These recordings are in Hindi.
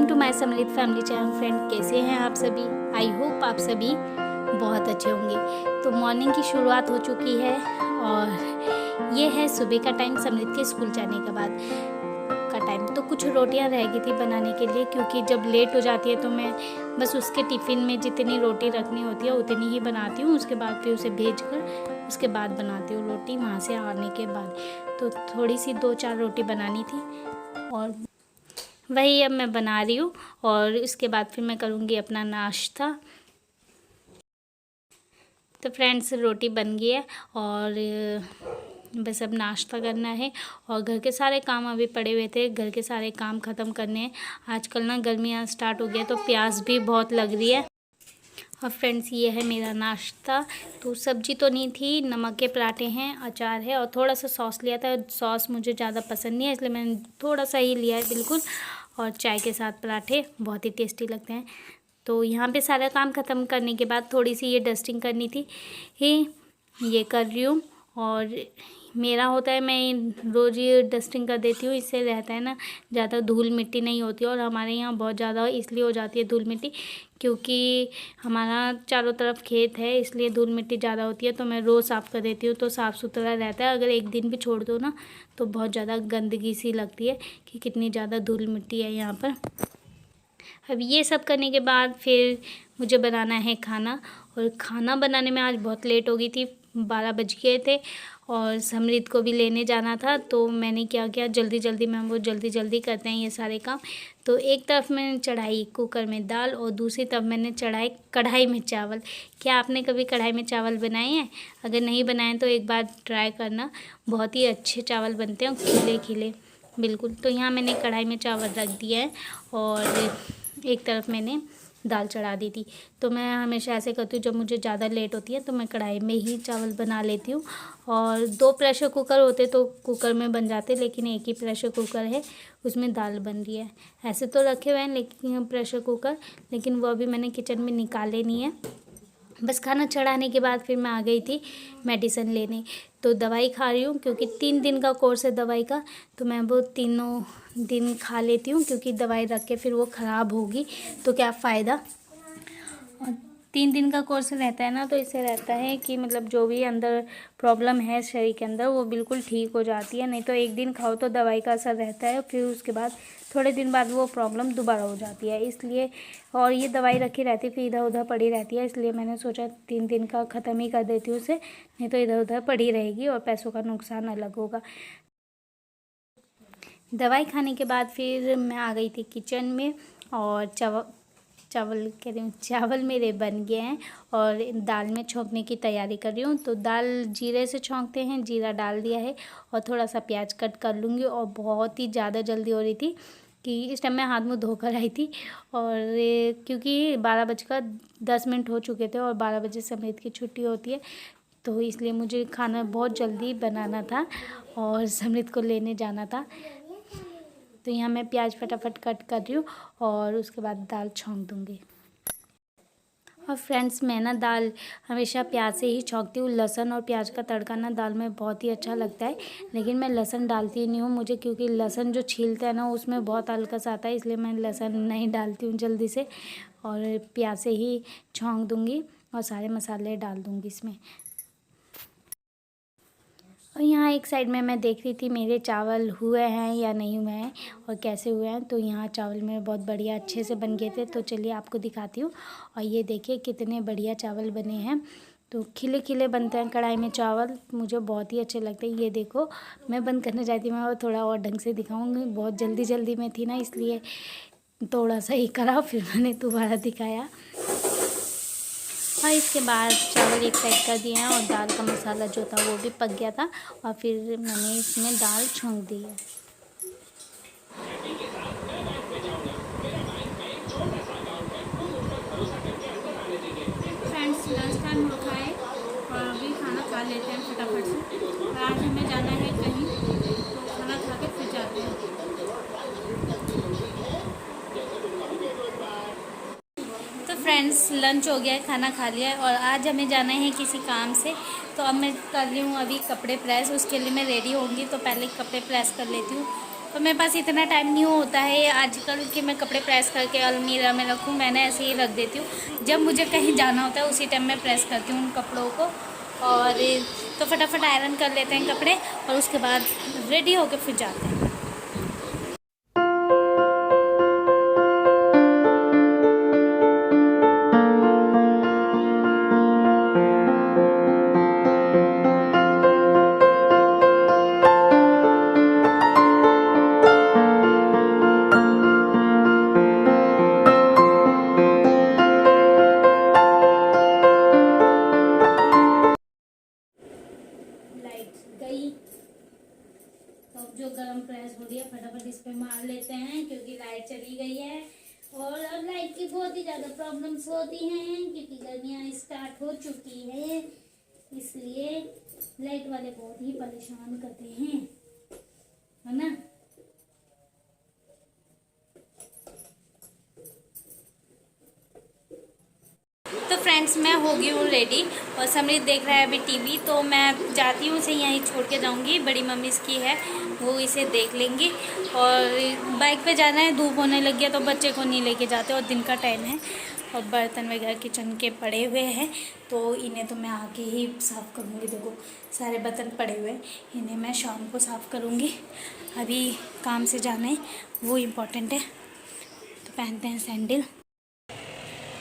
टू माय समृद्ध फैमिली चैनल। फ्रेंड, कैसे हैं आप सभी? आई होप आप सभी बहुत अच्छे होंगे। तो मॉर्निंग की शुरुआत हो चुकी है और ये है सुबह का टाइम, समृद्ध के स्कूल जाने के बाद का टाइम। तो कुछ रोटियां रह गई थी बनाने के लिए, क्योंकि जब लेट हो जाती है तो मैं बस उसके टिफ़िन में जितनी रोटी रखनी होती है उतनी ही बनाती हूँ। उसके बाद फिर उसे भेज कर उसके बाद बनाती हूँ रोटी वहाँ से आने के बाद। तो थोड़ी सी 2-4 रोटी बनानी थी और वही अब मैं बना रही हूँ। और इसके बाद फिर मैं करूँगी अपना नाश्ता। तो फ्रेंड्स, रोटी बन गई है और बस अब नाश्ता करना है। और घर के सारे काम अभी पड़े हुए थे, घर के सारे काम ख़त्म करने हैं। आजकल ना गर्मियाँ स्टार्ट हो गई है तो प्यास भी बहुत लग रही है। और फ्रेंड्स, ये है मेरा नाश्ता। तो सब्जी तो नहीं थी, नमक के पराठे हैं, अचार है और थोड़ा सा सॉस लिया था। सॉस मुझे ज़्यादा पसंद नहीं है, इसलिए मैंने थोड़ा सा ही लिया है बिल्कुल। और चाय के साथ पराठे बहुत ही टेस्टी लगते हैं। तो यहाँ पे सारा काम ख़त्म करने के बाद थोड़ी सी ये डस्टिंग करनी थी, ये कर रही हूँ। और मेरा होता है, मैं रोज़ ये डस्टिंग कर देती हूँ। इससे रहता है ना, ज़्यादा धूल मिट्टी नहीं होती। और हमारे यहाँ बहुत ज़्यादा इसलिए हो जाती है धूल मिट्टी, क्योंकि हमारा चारों तरफ खेत है, इसलिए धूल मिट्टी ज़्यादा होती है। तो मैं रोज़ साफ़ कर देती हूँ तो साफ़ सुथरा रहता है। अगर एक दिन भी छोड़ दो ना तो बहुत ज़्यादा गंदगी सी लगती है कि कितनी ज़्यादा धूल मिट्टी है यहाँ पर। अब ये सब करने के बाद फिर मुझे बनाना है खाना। और खाना बनाने में आज बहुत लेट हो गई थी, 12 बज गए थे। और समृद्ध को भी लेने जाना था, तो मैंने क्या किया, जल्दी जल्दी में, वो जल्दी जल्दी करते हैं ये सारे काम। तो एक तरफ मैंने चढ़ाई कुकर में दाल और दूसरी तरफ मैंने चढ़ाई कढ़ाई में चावल। क्या आपने कभी कढ़ाई में चावल बनाए हैं? अगर नहीं बनाए तो एक बार ट्राई करना, बहुत ही अच्छे चावल बनते हैं, खिले खिले बिल्कुल। तो यहाँ मैंने कढ़ाई में चावल रख दिया है और एक तरफ मैंने दाल चढ़ा दी थी। तो मैं हमेशा ऐसे करती हूँ, जब मुझे ज़्यादा लेट होती है तो मैं कढ़ाई में ही चावल बना लेती हूँ। और 2 प्रेशर कुकर होते तो कुकर में बन जाते, लेकिन एक ही प्रेशर कुकर है, उसमें दाल बन रही है। ऐसे तो रखे हुए हैं लेकिन प्रेशर कुकर, लेकिन वो अभी मैंने किचन में निकाले नहीं है। बस खाना चढ़ाने के बाद फिर मैं आ गई थी मेडिसिन लेने। तो दवाई खा रही हूँ, क्योंकि 3 दिन का कोर्स है दवाई का। तो मैं वो तीनों दिन खा लेती हूँ, क्योंकि दवाई रख के फिर वो ख़राब होगी तो क्या फ़ायदा। और 3 दिन का कोर्स रहता है ना, तो इससे रहता है कि मतलब जो भी अंदर प्रॉब्लम है शरीर के अंदर वो बिल्कुल ठीक हो जाती है। नहीं तो एक दिन खाओ तो दवाई का असर रहता है, फिर उसके बाद थोड़े दिन बाद वो प्रॉब्लम दोबारा हो जाती है, इसलिए। और ये दवाई रखी रहती फिर इधर उधर पड़ी रहती है, इसलिए मैंने सोचा 3 दिन का ख़त्म ही कर देती हूँ उसे, नहीं तो इधर उधर पड़ी रहेगी और पैसों का नुकसान अलग होगा। दवाई खाने के बाद फिर मैं आ गई थी किचन में और चावल कह रही हूँ, चावल मेरे बन गए हैं और दाल में छौंकने की तैयारी कर रही हूँ। तो दाल जीरे से छौंकते हैं, जीरा डाल दिया है और थोड़ा सा प्याज कट कर लूँगी। और बहुत ही ज़्यादा जल्दी हो रही थी कि इस टाइम मैं हाथ मुँह धोकर आई थी। और क्योंकि 12:10 हो चुके थे और 12 बजे समृद्ध की छुट्टी होती है, तो इसलिए मुझे खाना बहुत जल्दी बनाना था और समृद्ध को लेने जाना था। तो यहाँ मैं प्याज फटाफट कट कर रही हूँ और उसके बाद दाल छौंक दूँगी। और फ्रेंड्स, मैं ना दाल हमेशा प्याज से ही छौंकती हूँ। लहसुन और प्याज का तड़का ना दाल में बहुत ही अच्छा लगता है, लेकिन मैं लहसुन डालती नहीं हूँ मुझे, क्योंकि लहसुन जो छीलता है ना उसमें बहुत अलकस आता है, इसलिए मैं लहसुन नहीं डालती हूँ जल्दी से। और प्याज से ही छौंक दूँगी और सारे मसाले डाल दूँगी इसमें। और यहाँ एक साइड में मैं देख रही थी मेरे चावल हुए हैं या नहीं हुए हैं और कैसे हुए हैं। तो यहाँ चावल मेरे बहुत बढ़िया अच्छे से बन गए थे, तो चलिए आपको दिखाती हूँ। और ये देखिए कितने बढ़िया चावल बने हैं। तो खिले खिले बनते हैं कढ़ाई में चावल, मुझे बहुत ही अच्छे लगते हैं। ये देखो, मैं बंद करना चाहती हूँ, मैं थोड़ा और ढंग से दिखाऊँगी। बहुत जल्दी जल्दी में थी ना, इसलिए थोड़ा सा ही करा, फिर मैंने दोबारा दिखाया। और इसके बाद चावल एक साइड कर दिए हैं और दाल का मसाला जो था वो भी पक गया था और फिर मैंने इसमें दाल छौंक दी है। फ्रेंड्स, लंच टाइम हो रखा है और अभी खाना खा लेते हैं फटाफट से। और आज हमें जाना है कहीं, तो खाना खा के फिर जाते हैं। तो फ्रेंड्स, लंच हो गया है, खाना खा लिया है और आज हमें जाना है किसी काम से। तो अब मैं कर रही हूँ अभी कपड़े प्रेस, उसके लिए मैं रेडी होंगी, तो पहले कपड़े प्रेस कर लेती हूँ। तो मेरे पास इतना टाइम नहीं होता है आजकल कि मैं कपड़े प्रेस करके अलमीरा में रखूँ। मैंने ऐसे ही रख देती हूँ, जब मुझे कहीं जाना होता है उसी टाइम मैं प्रेस करती हूँ उन कपड़ों को। और तो फटाफट आयरन कर लेते हैं कपड़े और उसके बाद रेडी होकर फिर जाते हैं। गई तो जो गरम प्रेस हो रही है फटाफट इस पे मार लेते हैं क्योंकि लाइट चली गई है। और अब लाइट की बहुत ही ज़्यादा प्रॉब्लम्स होती हैं क्योंकि गर्मियाँ स्टार्ट हो चुकी है, इसलिए लाइट वाले बहुत ही परेशान करते हैं, है ना। तो फ्रेंड्स मैं हो गई हूँ रेडी और समृद्ध देख रहा है अभी टीवी, तो मैं जाती हूँ उसे यहीं छोड़ के जाऊँगी। बड़ी मम्मी इसकी है, वो इसे देख लेंगी। और बाइक पे जाना है, धूप होने लग गया तो बच्चे को नहीं लेके जाते और दिन का टाइम है और बर्तन वगैरह किचन के पड़े हुए हैं तो इन्हें तो मैं आके ही साफ़ करूँगी। देखो सारे बर्तन पड़े हुए हैं, इन्हें मैं शाम को साफ़ करूँगी। अभी काम से जाना है, वो इम्पोर्टेंट है। तो पहनते हैं सैंडल।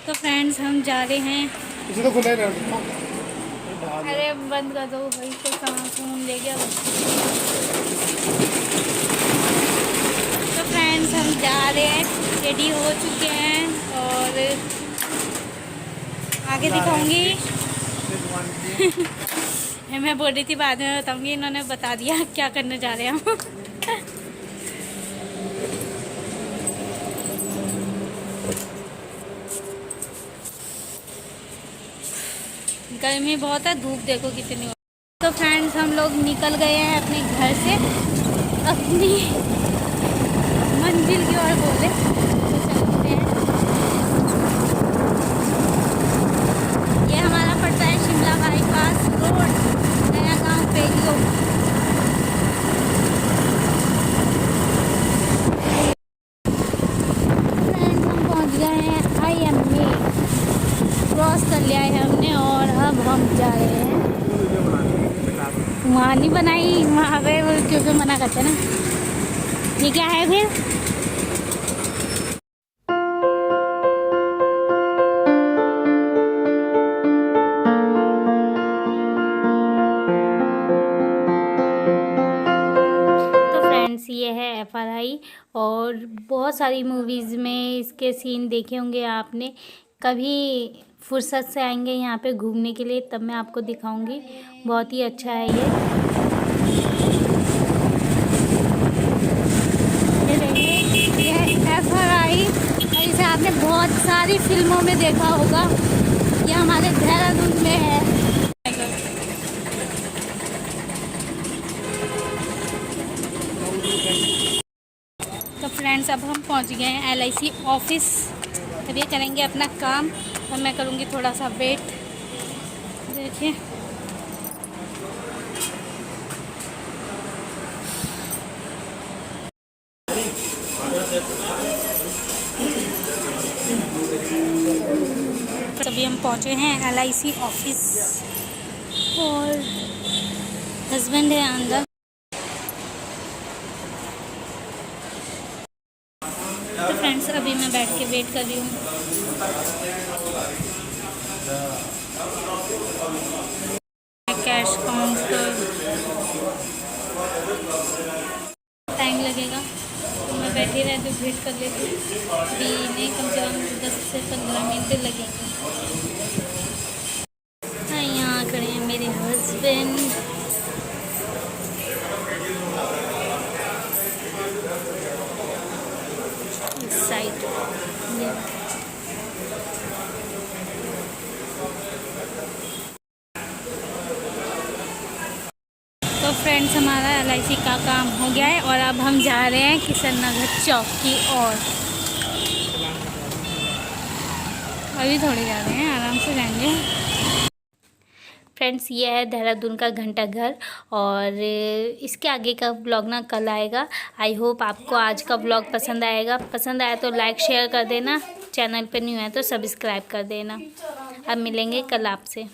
तो फ्रेंड्स हम जा रहे हैं। तो खुला ही अरे बंद कर दो भाई, तो कहाँ फोन ले गया। तो फ्रेंड्स हम जा रहे हैं, रेडी हो चुके हैं और आगे दिखाऊंगी। मैं बोल रही थी बाद में बताऊंगी, इन्होंने बता दिया क्या करने जा रहे हैं हम। गर्मी बहुत है, धूप देखो कितनी हो। तो फ्रेंड्स हम लोग निकल गए हैं अपने घर से अपनी मंजिल की ओर बोले तो चलते हैं। ये हमारा पड़ता है शिमला बाईपास रोड, नया गांव पेलियो। फ्रेंड्स हम पहुंच गए हैं IMA, क्रॉस कर लिया है हमने और अब हम जा रहे हैं। वहाँ नहीं बनाई, वहाँ पे क्योंकि मना करते ना। ये क्या है फिर? तो फ्रेंड्स ये है FRI और बहुत सारी मूवीज़ में इसके सीन देखे होंगे आपने। कभी फुर्सत से आएंगे यहाँ पे घूमने के लिए तब मैं आपको दिखाऊंगी। बहुत ही अच्छा है ये FRI और इसे आपने बहुत सारी फिल्मों में देखा होगा। ये हमारे देहरादून में है। तो फ्रेंड्स अब हम पहुँच गए हैं LIC ऑफिस। अब ये करेंगे अपना काम और मैं करूँगी थोड़ा सा वेट। देखिए अभी हम पहुँचे हैं LIC ऑफिस और हस्बैंड है अंदर। तो फ्रेंड्स अभी मैं बैठ के वेट कर रही हूँ। कैश काउंटर टाइम लगेगा तो मैं बैठी रहती हूँ, वेट कर लेती हूँ। अभी नहीं कम से कम 10 से 15 मिनट लगेंगे। हाँ यहाँ खड़े हैं मेरे हस्बैंड। साइड तो फ्रेंड्स हमारा LIC का काम हो गया है और अब हम जा रहे हैं किशन नगर चौक की ओर। अभी थोड़ी जा रहे हैं, आराम से जाएंगे। फ्रेंड्स ये है देहरादून का घंटा घर, और इसके आगे का व्लॉग ना कल आएगा। आई होप आपको आज का व्लॉग पसंद आएगा। पसंद आया तो लाइक शेयर कर देना, चैनल पे न्यू है तो सब्सक्राइब कर देना। अब मिलेंगे कल आपसे।